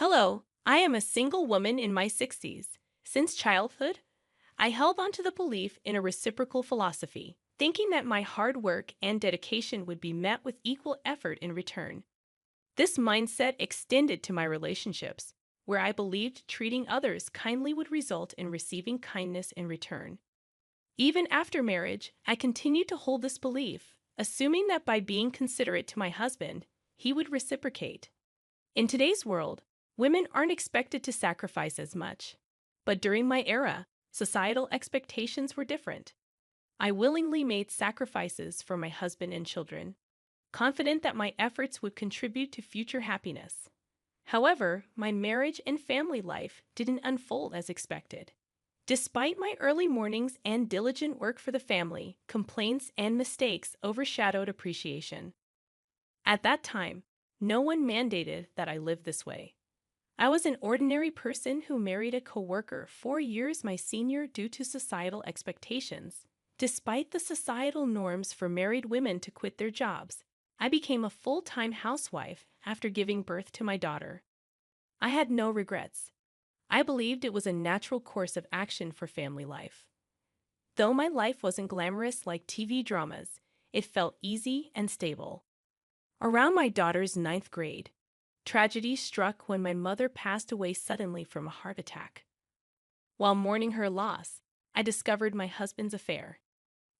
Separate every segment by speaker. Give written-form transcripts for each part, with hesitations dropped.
Speaker 1: Hello, I am a single woman in my 60s. Since childhood, I held on to the belief in a reciprocal philosophy, thinking that my hard work and dedication would be met with equal effort in return. This mindset extended to my relationships, where I believed treating others kindly would result in receiving kindness in return. Even after marriage, I continued to hold this belief, assuming that by being considerate to my husband, he would reciprocate. In today's world, women aren't expected to sacrifice as much. But during my era, societal expectations were different. I willingly made sacrifices for my husband and children, confident that my efforts would contribute to future happiness. However, my marriage and family life didn't unfold as expected. Despite my early mornings and diligent work for the family, complaints and mistakes overshadowed appreciation. At that time, no one mandated that I live this way. I was an ordinary person who married a coworker 4 years my senior due to societal expectations. Despite the societal norms for married women to quit their jobs, I became a full-time housewife after giving birth to my daughter. I had no regrets. I believed it was a natural course of action for family life. Though my life wasn't glamorous like TV dramas, it felt easy and stable. Around my daughter's ninth grade, tragedy struck when my mother passed away suddenly from a heart attack. While mourning her loss, I discovered my husband's affair.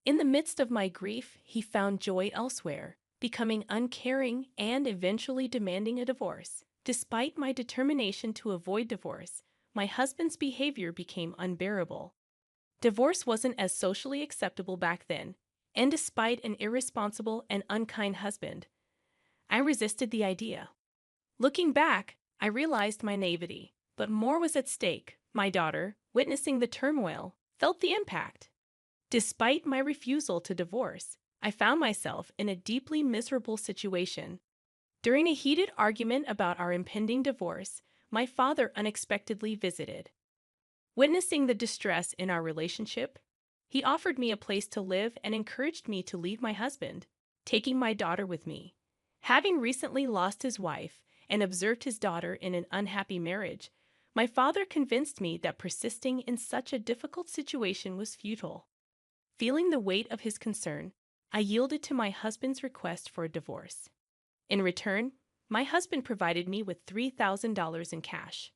Speaker 1: In the midst of my grief, he found joy elsewhere, becoming uncaring and eventually demanding a divorce. Despite my determination to avoid divorce, my husband's behavior became unbearable. Divorce wasn't as socially acceptable back then, and despite an irresponsible and unkind husband, I resisted the idea. Looking back, I realized my naivety, but more was at stake. My daughter, witnessing the turmoil, felt the impact. Despite my refusal to divorce, I found myself in a deeply miserable situation. During a heated argument about our impending divorce, my father unexpectedly visited. Witnessing the distress in our relationship, he offered me a place to live and encouraged me to leave my husband, taking my daughter with me. Having recently lost his wife and observed his daughter in an unhappy marriage, my father convinced me that persisting in such a difficult situation was futile. Feeling the weight of his concern, I yielded to my husband's request for a divorce. In return, my husband provided me with $3,000 in cash.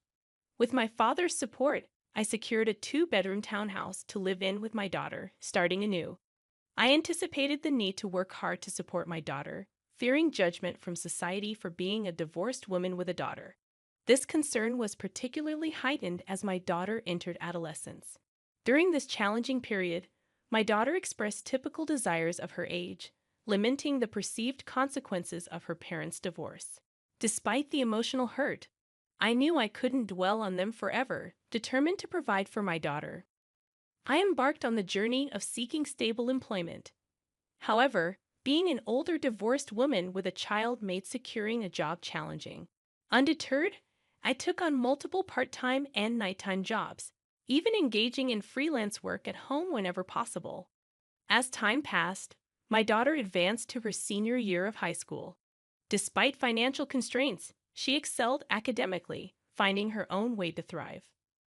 Speaker 1: With my father's support, I secured a two-bedroom townhouse to live in with my daughter, starting anew. I anticipated the need to work hard to support my daughter, fearing judgment from society for being a divorced woman with a daughter. This concern was particularly heightened as my daughter entered adolescence. During this challenging period, my daughter expressed typical desires of her age, lamenting the perceived consequences of her parents' divorce. Despite the emotional hurt, I knew I couldn't dwell on them forever, determined to provide for my daughter. I embarked on the journey of seeking stable employment. However, being an older divorced woman with a child made securing a job challenging. Undeterred, I took on multiple part-time and nighttime jobs, even engaging in freelance work at home whenever possible. As time passed, my daughter advanced to her senior year of high school. Despite financial constraints, she excelled academically, finding her own way to thrive.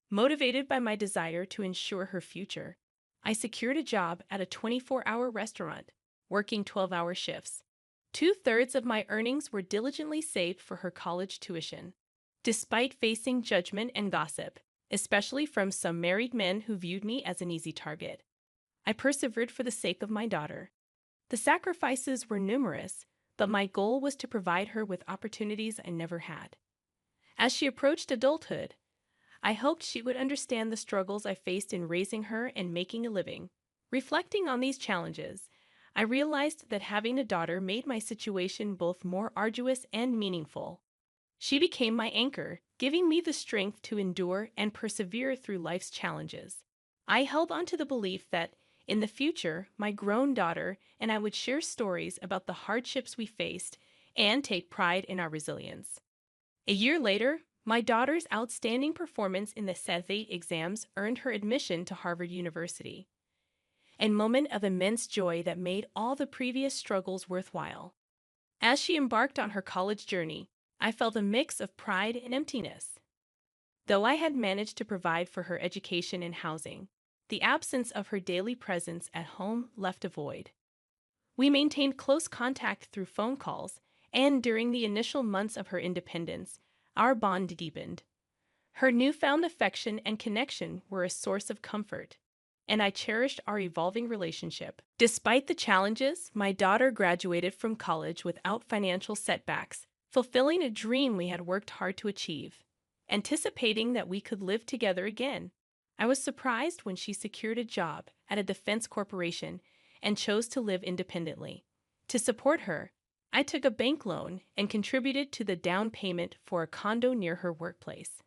Speaker 1: Motivated by my desire to ensure her future, I secured a job at a 24-hour restaurant, working 12-hour shifts. Two-thirds of my earnings were diligently saved for her college tuition. Despite facing judgment and gossip, especially from some married men who viewed me as an easy target, I persevered for the sake of my daughter. The sacrifices were numerous, but my goal was to provide her with opportunities I never had. As she approached adulthood, I hoped she would understand the struggles I faced in raising her and making a living. Reflecting on these challenges, I realized that having a daughter made my situation both more arduous and meaningful. She became my anchor, giving me the strength to endure and persevere through life's challenges. I held on to the belief that, in the future, my grown daughter and I would share stories about the hardships we faced and take pride in our resilience. A year later, my daughter's outstanding performance in the SAT exams earned her admission to Harvard University, a moment of immense joy that made all the previous struggles worthwhile. As she embarked on her college journey, I felt a mix of pride and emptiness. Though I had managed to provide for her education and housing, the absence of her daily presence at home left a void. We maintained close contact through phone calls, and during the initial months of her independence, our bond deepened. Her newfound affection and connection were a source of comfort, and I cherished our evolving relationship. Despite the challenges, my daughter graduated from college without financial setbacks, fulfilling a dream we had worked hard to achieve. Anticipating that we could live together again, I was surprised when she secured a job at a defense corporation and chose to live independently. To support her, I took a bank loan and contributed to the down payment for a condo near her workplace.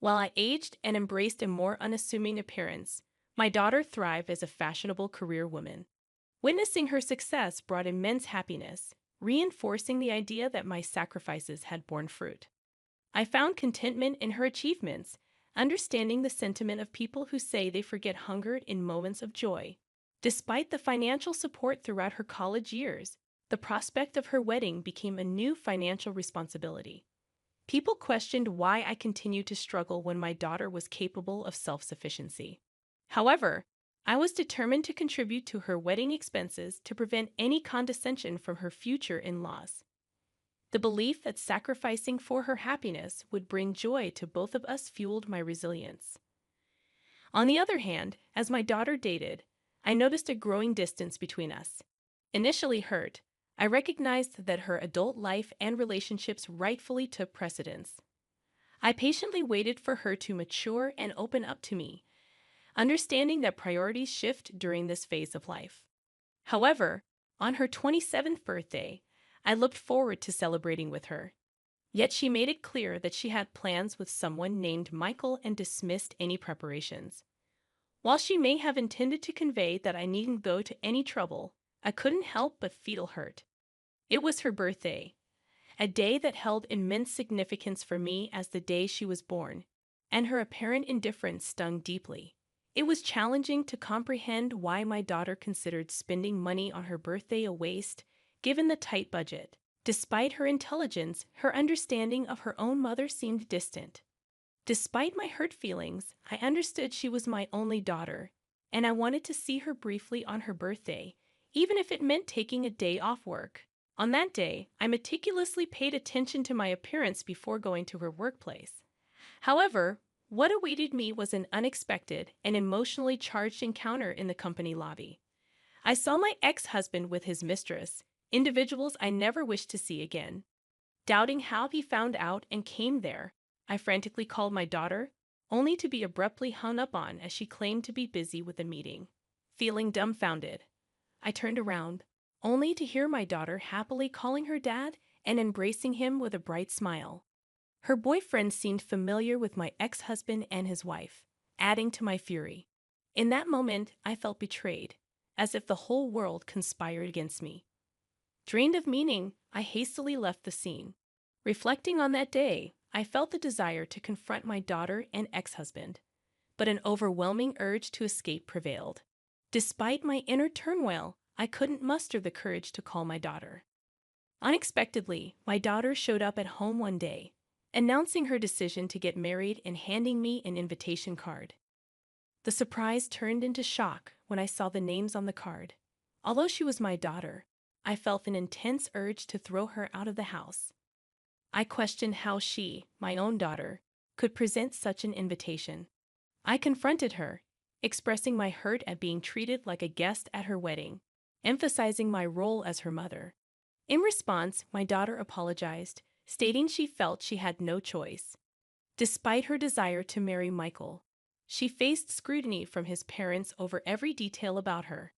Speaker 1: While I aged and embraced a more unassuming appearance, my daughter thrived as a fashionable career woman. Witnessing her success brought immense happiness, reinforcing the idea that my sacrifices had borne fruit. I found contentment in her achievements, understanding the sentiment of people who say they forget hunger in moments of joy. Despite the financial support throughout her college years, the prospect of her wedding became a new financial responsibility. People questioned why I continued to struggle when my daughter was capable of self-sufficiency. However, I was determined to contribute to her wedding expenses to prevent any condescension from her future in-laws. The belief that sacrificing for her happiness would bring joy to both of us fueled my resilience. On the other hand, as my daughter dated, I noticed a growing distance between us. Initially hurt, I recognized that her adult life and relationships rightfully took precedence. I patiently waited for her to mature and open up to me, understanding that priorities shift during this phase of life. However, on her 27th birthday, I looked forward to celebrating with her. Yet she made it clear that she had plans with someone named Michael and dismissed any preparations. While she may have intended to convey that I needn't go to any trouble, I couldn't help but feel hurt. It was her birthday, a day that held immense significance for me as the day she was born, and her apparent indifference stung deeply. It was challenging to comprehend why my daughter considered spending money on her birthday a waste, given the tight budget. Despite her intelligence, her understanding of her own mother seemed distant. Despite my hurt feelings, I understood she was my only daughter, and I wanted to see her briefly on her birthday, even if it meant taking a day off work. On that day, I meticulously paid attention to my appearance before going to her workplace. However, what awaited me was an unexpected and emotionally charged encounter in the company lobby. I saw my ex-husband with his mistress, individuals I never wished to see again. Doubting how he found out and came there, I frantically called my daughter, only to be abruptly hung up on as she claimed to be busy with a meeting. Feeling dumbfounded, I turned around, only to hear my daughter happily calling her dad and embracing him with a bright smile. Her boyfriend seemed familiar with my ex-husband and his wife, adding to my fury. In that moment, I felt betrayed, as if the whole world conspired against me. Drained of meaning, I hastily left the scene. Reflecting on that day, I felt the desire to confront my daughter and ex-husband, but an overwhelming urge to escape prevailed. Despite my inner turmoil, I couldn't muster the courage to call my daughter. Unexpectedly, my daughter showed up at home one day, announcing her decision to get married and handing me an invitation card. The surprise turned into shock when I saw the names on the card. Although she was my daughter, I felt an intense urge to throw her out of the house. I questioned how she, my own daughter, could present such an invitation. I confronted her, expressing my hurt at being treated like a guest at her wedding, emphasizing my role as her mother. In response, my daughter apologized, stating she felt she had no choice. Despite her desire to marry Michael, she faced scrutiny from his parents over every detail about her.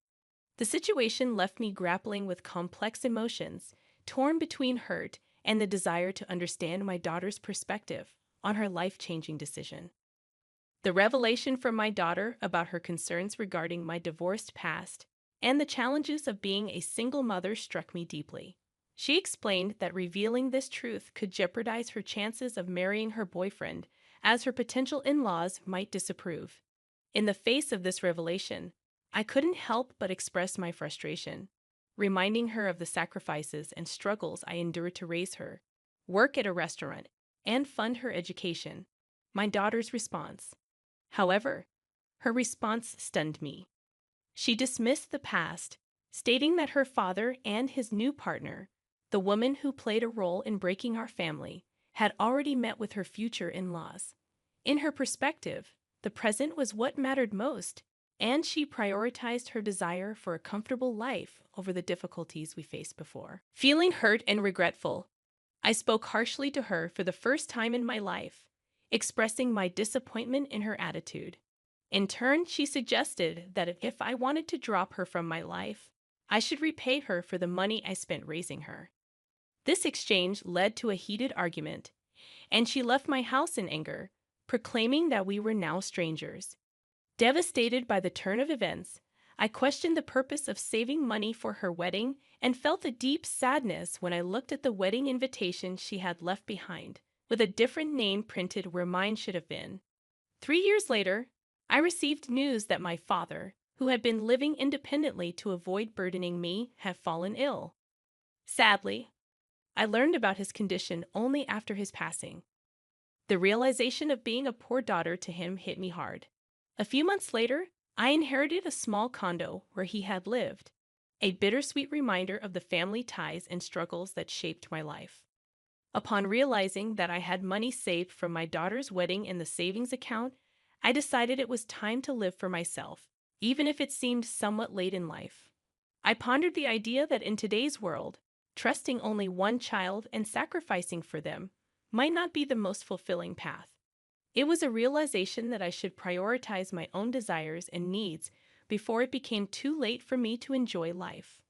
Speaker 1: The situation left me grappling with complex emotions, torn between hurt and the desire to understand my daughter's perspective on her life-changing decision. The revelation from my daughter about her concerns regarding my divorced past and the challenges of being a single mother struck me deeply. She explained that revealing this truth could jeopardize her chances of marrying her boyfriend, as her potential in-laws might disapprove. In the face of this revelation, I couldn't help but express my frustration, reminding her of the sacrifices and struggles I endured to raise her. work at a restaurant, and fund her education. My daughter's response. However, her response stunned me. She dismissed the past, stating that her father and his new partner, the woman who played a role in breaking our family, had already met with her future in-laws. In her perspective, the present was what mattered most, and she prioritized her desire for a comfortable life over the difficulties we faced before. Feeling hurt and regretful, I spoke harshly to her for the first time in my life, expressing my disappointment in her attitude. In turn, she suggested that if I wanted to drop her from my life, I should repay her for the money I spent raising her. This exchange led to a heated argument, and she left my house in anger, proclaiming that we were now strangers. Devastated by the turn of events, I questioned the purpose of saving money for her wedding and felt a deep sadness when I looked at the wedding invitation she had left behind, with a different name printed where mine should have been. 3 years later, I received news that my father, who had been living independently to avoid burdening me, had fallen ill. Sadly, I learned about his condition only after his passing. The realization of being a poor daughter to him hit me hard. A few months later, I inherited a small condo where he had lived, a bittersweet reminder of the family ties and struggles that shaped my life. Upon realizing that I had money saved from my daughter's wedding in the savings account, I decided it was time to live for myself, even if it seemed somewhat late in life. I pondered the idea that in today's world, trusting only one child and sacrificing for them might not be the most fulfilling path. It was a realization that I should prioritize my own desires and needs before it became too late for me to enjoy life.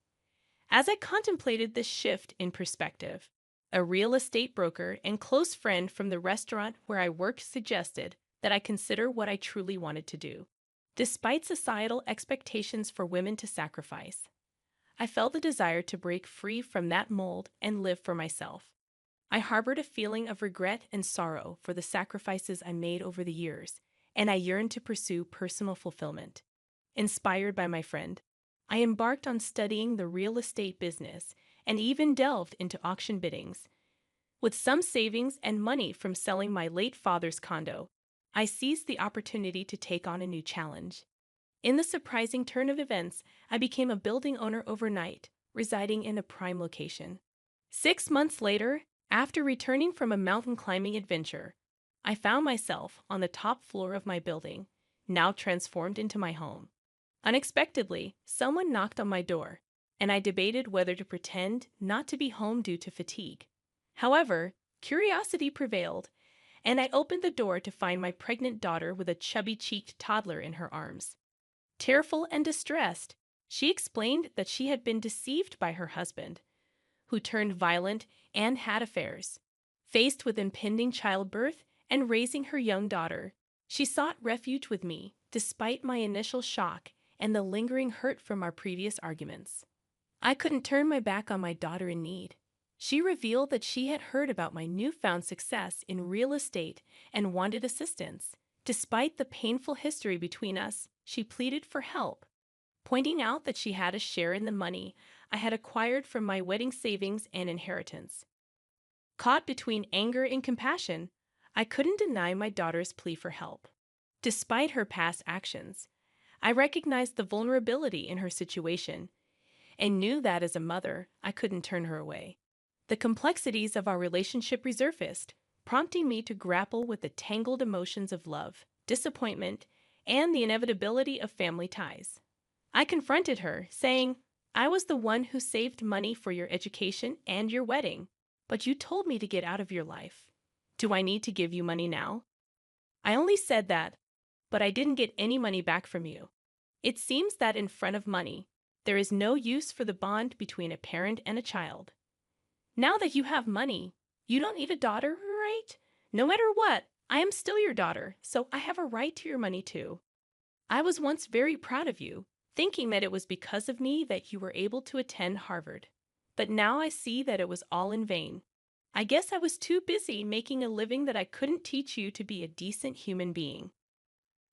Speaker 1: As I contemplated this shift in perspective, a real estate broker and close friend from the restaurant where I worked suggested that I consider what I truly wanted to do. Despite societal expectations for women to sacrifice, I felt the desire to break free from that mold and live for myself. I harbored a feeling of regret and sorrow for the sacrifices I made over the years, and I yearned to pursue personal fulfillment. Inspired by my friend, I embarked on studying the real estate business and even delved into auction biddings. With some savings and money from selling my late father's condo, I seized the opportunity to take on a new challenge. In the surprising turn of events, I became a building owner overnight, residing in a prime location. 6 months later, after returning from a mountain climbing adventure, I found myself on the top floor of my building, now transformed into my home. Unexpectedly, someone knocked on my door, and I debated whether to pretend not to be home due to fatigue. However, curiosity prevailed, and I opened the door to find my pregnant daughter with a chubby-cheeked toddler in her arms. Tearful and distressed, she explained that she had been deceived by her husband, who turned violent and had affairs. Faced with impending childbirth and raising her young daughter, she sought refuge with me, despite my initial shock and the lingering hurt from our previous arguments. I couldn't turn my back on my daughter in need. She revealed that she had heard about my newfound success in real estate and wanted assistance. Despite the painful history between us, she pleaded for help, pointing out that she had a share in the money I had acquired from my wedding savings and inheritance. Caught between anger and compassion, I couldn't deny my daughter's plea for help. Despite her past actions, I recognized the vulnerability in her situation and knew that as a mother, I couldn't turn her away. The complexities of our relationship resurfaced, prompting me to grapple with the tangled emotions of love, disappointment, and the inevitability of family ties. I confronted her, saying, "I was the one who saved money for your education and your wedding, but you told me to get out of your life. Do I need to give you money now?" I only said that, but I didn't get any money back from you. It seems that in front of money, there is no use for the bond between a parent and a child. Now that you have money, you don't need a daughter, right? No matter what, I am still your daughter, so I have a right to your money too. I was once very proud of you, thinking that it was because of me that you were able to attend Harvard. But now I see that it was all in vain. I guess I was too busy making a living that I couldn't teach you to be a decent human being.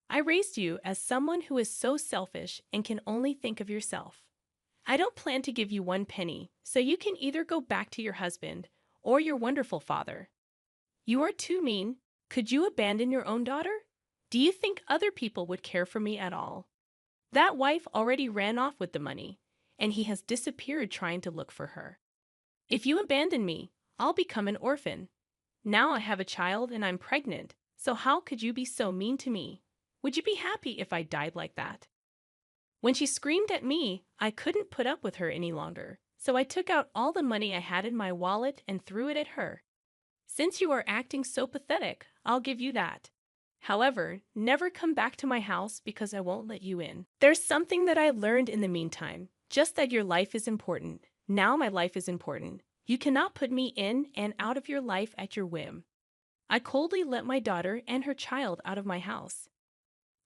Speaker 1: I raised you as someone who is so selfish and can only think of yourself. I don't plan to give you one penny, so you can either go back to your husband or your wonderful father. You are too mean. Could you abandon your own daughter? Do you think other people would care for me at all? That wife already ran off with the money, and he has disappeared trying to look for her. If you abandon me, I'll become an orphan. Now I have a child and I'm pregnant, so how could you be so mean to me? Would you be happy if I died like that? When she screamed at me, I couldn't put up with her any longer, so I took out all the money I had in my wallet and threw it at her. Since you are acting so pathetic, I'll give you that. However, never come back to my house because I won't let you in. There's something that I learned in the meantime, just that your life is important. Now my life is important. You cannot put me in and out of your life at your whim. I coldly let my daughter and her child out of my house.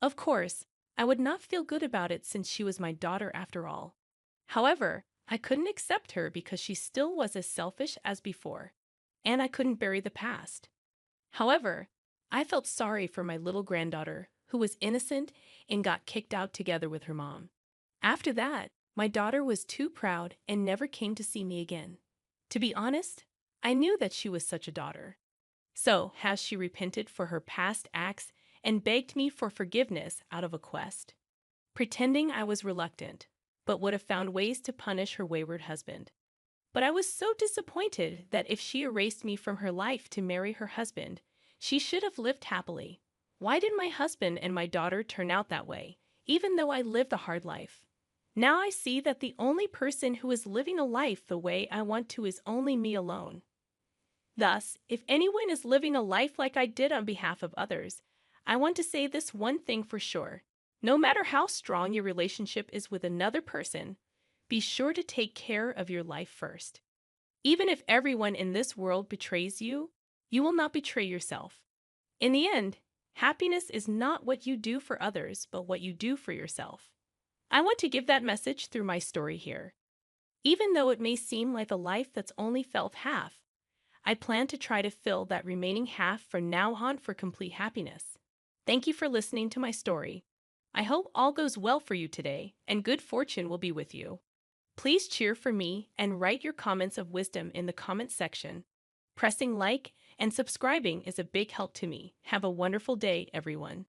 Speaker 1: Of course, I would not feel good about it since she was my daughter after all. However, I couldn't accept her because she still was as selfish as before, and I couldn't bury the past. However, I felt sorry for my little granddaughter, who was innocent and got kicked out together with her mom. After that, my daughter was too proud and never came to see me again. To be honest, I knew that she was such a daughter. So, has she repented for her past acts and begged me for forgiveness out of a quest? Pretending I was reluctant, but would have found ways to punish her wayward husband. But I was so disappointed that if she erased me from her life to marry her husband, she should have lived happily. Why did my husband and my daughter turn out that way, even though I lived a hard life? Now I see that the only person who is living a life the way I want to is only me alone. Thus, if anyone is living a life like I did on behalf of others, I want to say this one thing for sure. No matter how strong your relationship is with another person, be sure to take care of your life first. Even if everyone in this world betrays you, you will not betray yourself. In the end, happiness is not what you do for others, but what you do for yourself. I want to give that message through my story here. Even though it may seem like a life that's only felt half, I plan to try to fill that remaining half from now on for complete happiness. Thank you for listening to my story. I hope all goes well for you today, and good fortune will be with you. Please cheer for me and write your comments of wisdom in the comment section. Pressing like and subscribing is a big help to me. Have a wonderful day, everyone.